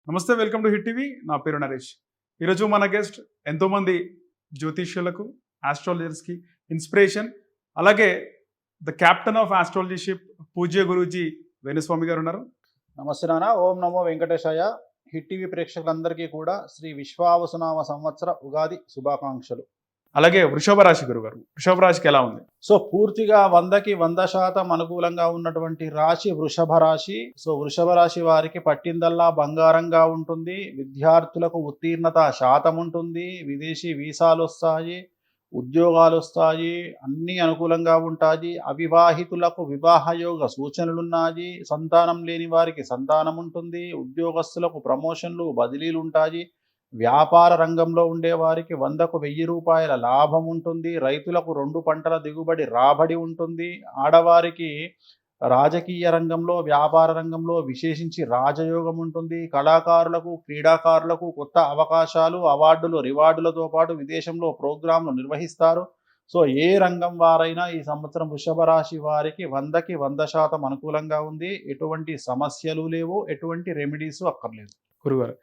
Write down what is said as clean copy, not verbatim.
నమస్తే, welcome to hit TV. నా పేరు నరేష్. ఈరోజు మన గెస్ట్ ఎంతోమంది జ్యోతిష్యులకు, ఆస్ట్రాలజర్స్కి ఇన్స్పిరేషన్, అలాగే ద క్యాప్టెన్ ఆఫ్ ఆస్ట్రాలజీషిప్ పూజ్య గురూజీ వేణుస్వామి గారు ఉన్నారు. నమస్తే నాన్న. ఓం నమో వెంకటేశాయ. హిట్ టీవీ ప్రేక్షకులందరికీ కూడా శ్రీ విశ్వావసునామ సంవత్సర ఉగాది శుభాకాంక్షలు. అలాగే వృషభ రాశి గురుగారు, వృషభ రాశికి ఎలా ఉంది? సో పూర్తిగా 100కి 100% అనుకూలంగా ఉన్నటువంటి రాశి వృషభ రాశి. సో వృషభ రాశి వారికి పట్టిందల్లా బంగారంగా ఉంటుంది. విద్యార్థులకు ఉత్తీర్ణత శాతం ఉంటుంది. విదేశీ వీసాలు వస్తాయి, ఉద్యోగాలు వస్తాయి, అన్నీ అనుకూలంగా ఉంటాయి. అవివాహితులకు వివాహయోగ సూచనలున్నాయి. సంతానం లేని వారికి సంతానం ఉంటుంది. ఉద్యోగస్తులకు ప్రమోషన్లు, బదిలీలు ఉంటాయి. వ్యాపార రంగంలో ఉండే వారికి 100కు 1000 రూపాయల లాభం ఉంటుంది. రైతులకు 2 పంటల దిగుబడి రాబడి ఉంటుంది. ఆడవారికి రాజకీయ రంగంలో, వ్యాపార రంగంలో విశేషించి రాజయోగం ఉంటుంది. కళాకారులకు, క్రీడాకారులకు కొత్త అవకాశాలు, అవార్డులు, రివార్డులతో పాటు విదేశంలో ప్రోగ్రాంలు నిర్వహిస్తారు. సో ఏ రంగం వారైనా ఈ సంవత్సరం వృషభ రాశి వారికి 100కి 100% అనుకూలంగా ఉంది. ఎటువంటి సమస్యలు లేవు, ఎటువంటి రెమెడీస్ అక్కర్లేదు గురుగారు.